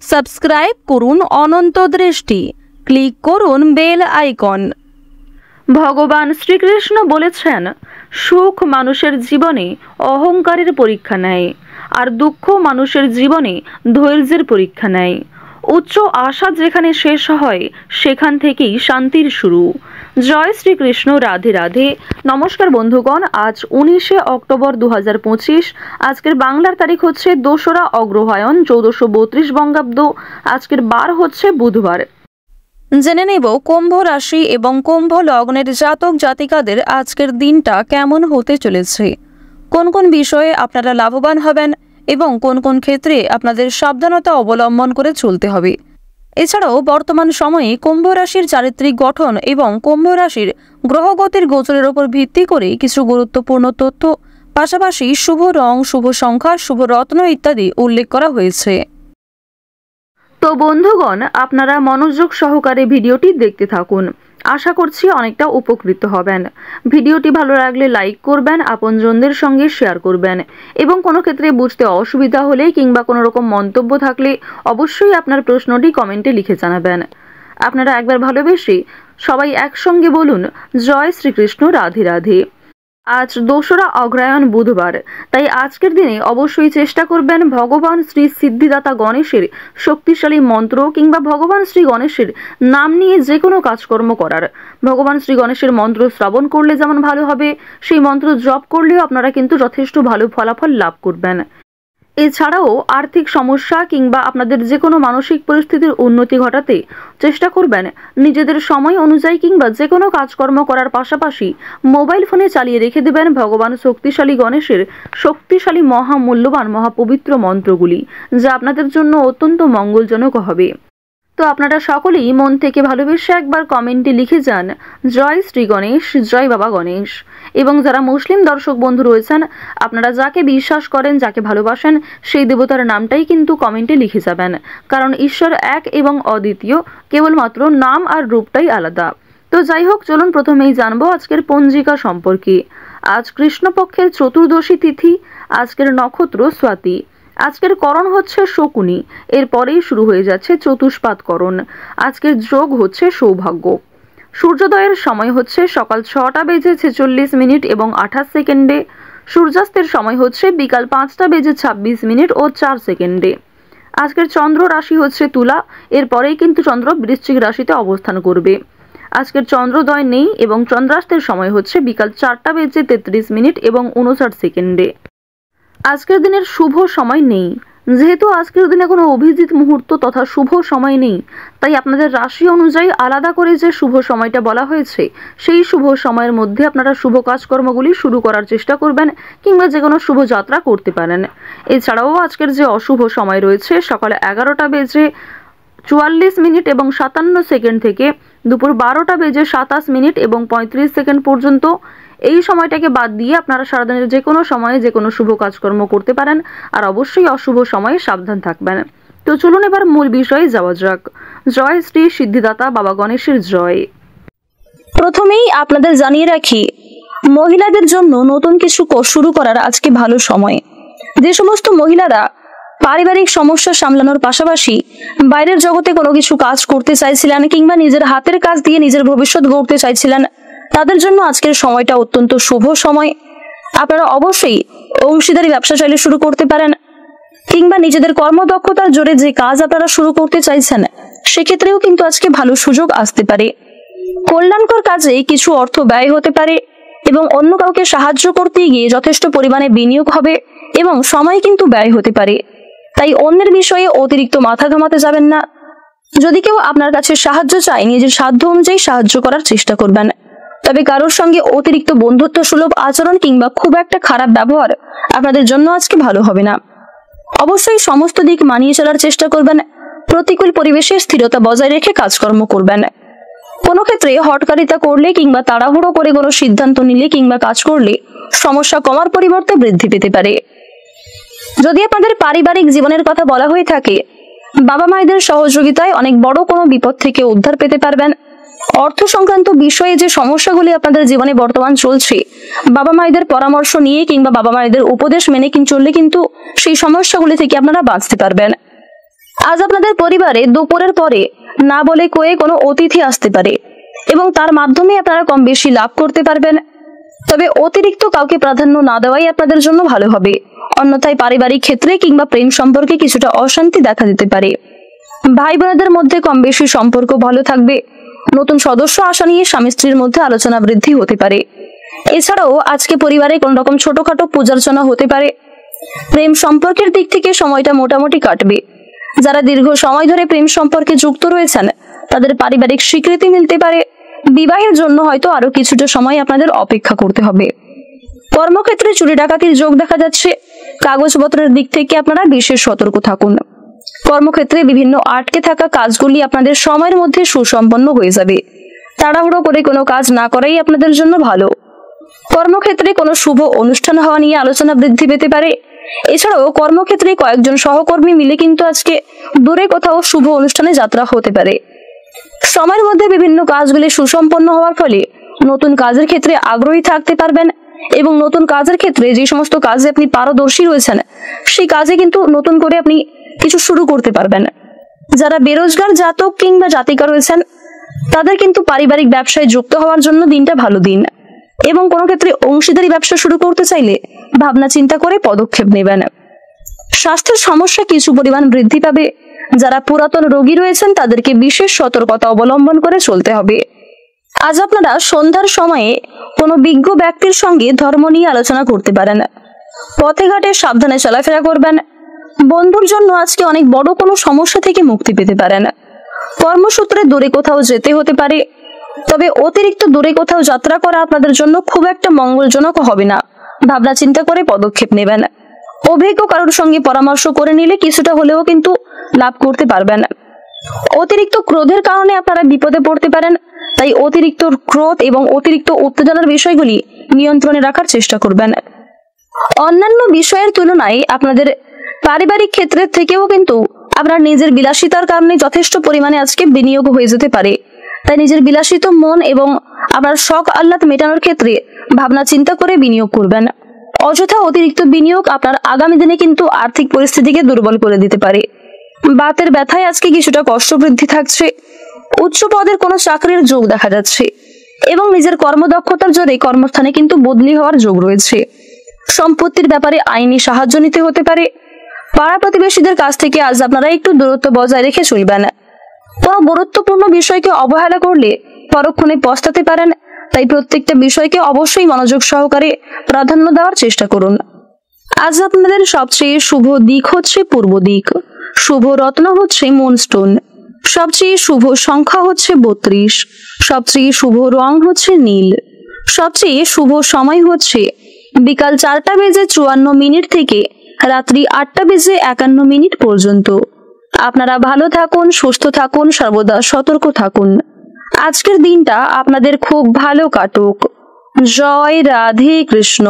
Subscribe করুন অনন্ত দৃষ্টি, click করুন বেল আইকন। ভগবান শ্রীকৃষ্ণ বলেছেন, সুখ মানুষের জীবনে অহংকারের পরীক্ষা নেয়, আর দুঃখ মানুষের জীবনে ধৈর্যের পরীক্ষা নেয়। উচ্চ আশা যেখানে শেষ হয় সেখান থেকেই শান্তির শুরু। জয় শ্রীকৃষ্ণ, রাধে রাধে। নমস্কার বন্ধুগণ, আজ 19শে অক্টোবর 2025। আজকের বাংলার তারিখ হচ্ছে 2রা অগ্রহায়ণ 1432 বঙ্গাব্দ। আজকের বার হচ্ছে বুধবার। জেনে নেব কুম্ভ রাশি এবং কুম্ভ লগ্নের জাতক জাতিকাদের আজকের দিনটা কেমন হতে চলেছে, কোন কোন বিষয়ে আপনারা লাভবান হবেন এবং কোন কোন ক্ষেত্রে আপনাদের সাবধানতা অবলম্বন করে চলতে হবে। এছাড়াও বর্তমান সময়ে কুম্ভ রাশির চারিত্রিক গঠন এবং কুম্ভ রাশির গ্রহগতির গোচরের উপর ভিত্তি করে কিছু গুরুত্বপূর্ণ তথ্য, পাশাপাশি শুভ রং, শুভ সংখ্যা, শুভ রত্ন ইত্যাদি উল্লেখ করা হয়েছে। তো বন্ধুগণ, আপনারা মনোযোগ সহকারে ভিডিওটি দেখতে থাকুন। আশা করছি অনেকটা উপকৃত হবেন। ভিডিওটি ভালো লাগলে লাইক করবেন, আপনজনদের সঙ্গে শেয়ার করবেন এবং কোনো ক্ষেত্রে বুঝতে অসুবিধা হলে কিংবা কোনো রকম মন্তব্য থাকলে অবশ্যই আপনার প্রশ্নটি কমেন্টে লিখে জানাবেন। আপনারা একবার ভালোবেসে সবাই একসঙ্গে বলুন, জয় শ্রীকৃষ্ণ, রাধে রাধে। আজ 2রা অগ্রহায়ণ বুধবার, তাই আজকের দিনে অবশ্যই চেষ্টা করবেন ভগবান শ্রী সিদ্ধিদাতা গণেশের শক্তিশালী মন্ত্র কিংবা ভগবান শ্রী গণেশের নাম নিয়ে যে কোনো কাজকর্ম করার। ভগবান শ্রী গণেশের মন্ত্র শ্রবণ করলে যেমন ভালো হবে, সেই মন্ত্র জপ করলেও আপনারা কিন্তু যথেষ্ট ভালো ফলাফল লাভ করবেন। এছাড়াও আর্থিক সমস্যা কিংবা আপনাদের যে কোনো মানসিক পরিস্থিতির উন্নতি ঘটাতে চেষ্টা করবেন নিজেদের সময় অনুযায়ী কিংবা যে কোনো কাজকর্ম করার পাশাপাশি মোবাইল ফোনে চালিয়ে রেখে দেবেন ভগবান শক্তিশালী গণেশের শক্তিশালী মহামূল্যবান মহাপবিত্র মন্ত্রগুলি, যা আপনাদের জন্য অত্যন্ত মঙ্গলজনক হবে। তো আপনারা সকলেই মন থেকে ভালোবেসে একবার কমেন্টে লিখে যান, জয় শ্রী গণেশ, জয় বাবা গণেশ। এবং যারা মুসলিম দর্শক বন্ধু রয়েছেন, আপনারা যাকে বিশ্বাস করেন, যাকে ভালোবাসেন, সেই দেবতার নামটাই কিন্তু কমেন্টে লিখে যাবেন, কারণ ঈশ্বর এক এবং অদ্বিতীয়, কেবলমাত্র নাম আর রূপটাই আলাদা। তো যাই হোক, চলুন প্রথমেই জানবো আজকের পঞ্জিকা সম্পর্কে। আজ কৃষ্ণপক্ষের চতুর্দশী তিথি, আজকের নক্ষত্র স্বাতি, আজকের করণ হচ্ছে শকুনি, এরপরেই শুরু হয়ে যাচ্ছে চতুষ্পাদ করণ। আজকের যোগ হচ্ছে সৌভাগ্য। সূর্যোদয়ের সময় হচ্ছে সকাল 6টা বেজে 46 মিনিট এবং 28 সেকেন্ডে। সূর্যাস্তের সময় হচ্ছে বিকাল 5টা বেজে 26 মিনিট ও 4 সেকেন্ডে। আজকের চন্দ্র রাশি হচ্ছে তুলা, এরপরেই কিন্তু চন্দ্র বৃশ্চিক রাশিতে অবস্থান করবে। আজকের চন্দ্রোদয় নেই এবং চন্দ্রাস্তের সময় হচ্ছে বিকাল 4টা বেজে 33 মিনিট এবং 59 সেকেন্ডে। আজকের দিনের শুভ সময় নেই। যেহেতু আজকের দিনে কোনো অভিজিৎ মুহূর্ত তথা শুভ সময় নেই, তাই আপনাদের রাশি অনুযায়ী আলাদা করে যে শুভ সময়টা বলা হয়েছে, সেই শুভ সময়ের মধ্যে আপনারা শুভ কাজকর্মগুলি শুরু করার চেষ্টা করবেন কিংবা যে কোনো শুভ যাত্রা করতে পারেন। এছাড়াও আজকের যে অশুভ সময় রয়েছে সকালে 11টা বেজে 44 মিনিট এবং 57 সেকেন্ড থেকে দুপুর 12টা বেজে 27 মিনিট এবং 35 সেকেন্ড পর্যন্ত, এই সময়টাকে বাদ দিয়ে আপনারা সারাদিনের যে কোনো সময়ে যে কোনো শুভ কাজকর্ম করতে পারেন, আর অবশ্যই অশুভ সময়ে সাবধান থাকবেন। তো চলুন এবার মূল বিষয়ে যাওয়া যাক। জয় শ্রী সিদ্ধিদাতা বাবা গণেশের জয়। প্রথমেই আপনাদের জানিয়ে রাখি, মহিলাদের জন্য নতুন কিছু শুরু করার আজকে ভালো সময়। যে সমস্ত মহিলারা পারিবারিক সমস্যা সামলানোর পাশাপাশি বাইরের জগতে কোনো কিছু কাজ করতে চাইছিলেন কিংবা নিজের হাতের কাজ দিয়ে নিজের ভবিষ্যৎ গড়তে চাইছিলেন, তাদের জন্য আজকের সময়টা অত্যন্ত শুভ সময়। আপনারা অবশ্যই অংশীদারি ব্যবসা চাইলে শুরু করতে পারেন কিংবা নিজেদের কর্মদক্ষতার জোরে যে কাজ আপনারা শুরু করতে চাইছেন, সেক্ষেত্রেও কিন্তু আজকে ভালো সুযোগ আসতে পারে। কল্যাণকর কাজে কিছু অর্থ ব্যয় হতে পারে এবং অন্য কাউকে সাহায্য করতে গিয়ে যথেষ্ট পরিমাণে বিনিয়োগ হবে এবং সময় কিন্তু ব্যয় হতে পারে। তাই অন্যের বিষয়ে অতিরিক্ত মাথা ঘামাতে যাবেন না। যদি কেউ আপনার কাছে সাহায্য চায়, নিজের সাধ্য অনুযায়ী সাহায্য করার চেষ্টা করবেন। তবে কারোর সঙ্গে অতিরিক্ত বন্ধুত্ব সুলভ আচরণ কিংবা খুব একটা খারাপ ব্যবহার আপনাদের জন্য আজকে ভালো হবে না। অবশ্যই সমস্ত দিক মানিয়ে চলার চেষ্টা করবেন। প্রতিকূল পরিবেশে স্থিরতা বজায় রেখে কাজকর্ম করবেন। কোনো ক্ষেত্রে হটকারিতা করলে কিংবা তাড়াহুড়ো করে কোনো সিদ্ধান্ত নিলে কিংবা কাজ করলে সমস্যা কমার পরিবর্তে বৃদ্ধি পেতে পারে। যদি আপনাদের পারিবারিক জীবনের কথা বলা হয়ে থাকে, বাবা মায়েদের সহযোগিতায় অনেক বড় কোনো বিপদ থেকে উদ্ধার পেতে পারবেন। অর্থ সংক্রান্ত বিষয়ে যে সমস্যাগুলি আপনাদের জীবনে বর্তমান চলছে, বাবা মায়েদের পরামর্শ নিয়ে কিংবা বাবা মায়েদের উপদেশ মেনে চললে কিন্তু সেই সমস্যাগুলি থেকে আপনারা বাঁচতে পারবেন। আজ আপনাদের পরিবারে দুপুরের পরে না বলে কয়ে কোনো অতিথি আসতে পারে এবং তার মাধ্যমে আপনারা কম বেশি লাভ করতে পারবেন। তবে অতিরিক্ত কাউকে প্রাধান্য না দেওয়াই আপনাদের জন্য ভালো হবে, অন্যথায় পারিবারিক ক্ষেত্রে কিংবা প্রেম সম্পর্কে কিছুটা অশান্তি দেখা দিতে পারে। ভাই বোনেদের মধ্যে কম বেশি সম্পর্ক ভালো থাকবে। নতুন সদস্য আসা নিয়ে স্বামী স্ত্রীর মধ্যে আলোচনা বৃদ্ধি হতে পারে। এছাড়াও আজকে পরিবারে কোন রকম ছোটখাটো পূজার্চনা হতে পারে। প্রেম সম্পর্কের দিক থেকে সময়টা মোটামুটি কাটবে। যারা দীর্ঘ সময় ধরে প্রেম সম্পর্কে যুক্ত রয়েছেন তাদের পারিবারিক স্বীকৃতি মিলতে পারে। বিবাহের জন্য হয়তো আরো কিছুটা সময় আপনাদের অপেক্ষা করতে হবে। কর্মক্ষেত্রে চুরি ডাকাতির যোগ দেখা যাচ্ছে। কাগজপত্রের দিক থেকে আপনারা বিশেষ সতর্ক থাকুন। কর্মক্ষেত্রে বিভিন্ন আটকে থাকা কাজগুলি আপনাদের সময়ের মধ্যে সুসম্পন্ন হয়ে যাবে। তাড়াহুড়ো করে কোনো কাজ না করাই আপনাদের জন্য ভালো। কর্মক্ষেত্রে কোনো শুভ অনুষ্ঠান হওয়া নিয়ে আলোচনা বৃদ্ধি পেতে পারে। এছাড়াও কর্মক্ষেত্রে কয়েকজন সহকর্মী মিলে কিন্তু আজকে দূরে কোথাও শুভ অনুষ্ঠানে যাত্রা হতে পারে। সময়ের মধ্যে বিভিন্ন কাজগুলি সুসম্পন্ন হওয়ার ফলে নতুন কাজের ক্ষেত্রে আগ্রহী থাকতে পারবেন এবং নতুন কাজের ক্ষেত্রে যে সমস্ত কাজে আপনি পারদর্শী রয়েছেন সেই কাজে কিন্তু নতুন করে আপনি কিছু শুরু করতে পারবেন। যারা বেরোজগার জাতক কিংবা জাতিকা রয়েছেন তাদের কিন্তু পারিবারিক ব্যবসায় যুক্ত হওয়ার জন্য দিনটা ভালো দিন এবং কোনো ক্ষেত্রে অংশীদারি ব্যবসা শুরু করতে চাইলে ভাবনা চিন্তা করে পদক্ষেপ নেবেন। স্বাস্থ্যের সমস্যা কিছু পরিমাণ বৃদ্ধি পাবে। যারা পুরাতন রোগী রয়েছেন তাদেরকে বিশেষ সতর্কতা অবলম্বন করে চলতে হবে। আজ আপনারা সন্ধ্যার সময়ে কোনো বিজ্ঞ ব্যক্তির সঙ্গে ধর্ম নিয়ে আলোচনা করতে পারেন। পথে ঘাটে সাবধানে চলাফেরা করবেন। বন্ধুর জন্য আজকে অনেক বড় কোনো সমস্যা থেকে মুক্তি পেতে পারেন। কর্মসূত্রে দূরে কোথাও যেতে হতে পারে, তবে অতিরিক্ত দূরে কোথাও যাত্রা করা আপনাদের জন্য খুব একটা মঙ্গলজনক হবে না। ভাবনা চিন্তা করে পদক্ষেপ নেবেন। অভিজ্ঞ কারোর সঙ্গে পরামর্শ করে নিলে কিছুটা হলেও কিন্তু লাভ করতে পারবেন। অতিরিক্ত ক্রোধের কারণে আপনারা বিপদে পড়তে পারেন, তাই অতিরিক্ত ক্রোধ এবং অতিরিক্ত উত্তেজনার বিষয়গুলি নিয়ন্ত্রণে রাখার চেষ্টা করবেন। অন্যান্য বিষয়ের তুলনায় আপনাদের পারিবারিক ক্ষেত্রের থেকেও কিন্তু আপনার নিজের বিলাসিতার কারণে যথেষ্ট পরিমাণে আজকে বিনিয়োগ হয়ে যেতে পারে। তাই নিজের বিলাসিত মন এবং আপনার শখ আহ্লাদ মেটানোর ক্ষেত্রে ভাবনা চিন্তা করে বিনিয়োগ করবেন। অযথা অতিরিক্ত বিনিয়োগ আপনার আগামী দিনে কিন্তু আর্থিক পরিস্থিতিকে দুর্বল করে দিতে পারে। বাতের ব্যথায় আজকে কিছুটা কষ্ট বৃদ্ধি থাকছে। উচ্চ পদের কোনো চাকরির যোগ দেখা যাচ্ছে এবং নিজের কর্মদক্ষতার জোরে কর্মস্থানে কিন্তু বদলি হওয়ার যোগ রয়েছে। সম্পত্তির ব্যাপারে আইনি সাহায্য নিতে হতে পারে। পাড়া প্রতিবেশীদের কাছ থেকে আজ আপনারা একটু দূরত্ব বজায় রেখে চলবেন। কোনো গুরুত্বপূর্ণ বিষয়কে অবহেলা করলে পরক্ষণে পস্তাতে পারেন। তাই প্রত্যেকটা বিষয়কে অবশ্যই মনোযোগ সহকারে প্রাধান্য দেওয়ার চেষ্টা করুন। আজ আপনাদের সবচেয়ে শুভ দিক হচ্ছে পূর্ব দিক। শুভ রত্ন হচ্ছে মুনস্টোন। সবচেয়ে শুভ সংখ্যা হচ্ছে 32। সবচেয়ে শুভ রং হচ্ছে নীল। সবচেয়ে শুভ সময় হচ্ছে বিকাল 4:54 থেকে রাত্রি 8:51 পর্যন্ত। আপনারা ভালো থাকুন, সুস্থ থাকুন, সর্বদা সতর্ক থাকুন। আজকের দিনটা আপনাদের খুব ভালো কাটুক। জয় রাধে কৃষ্ণ।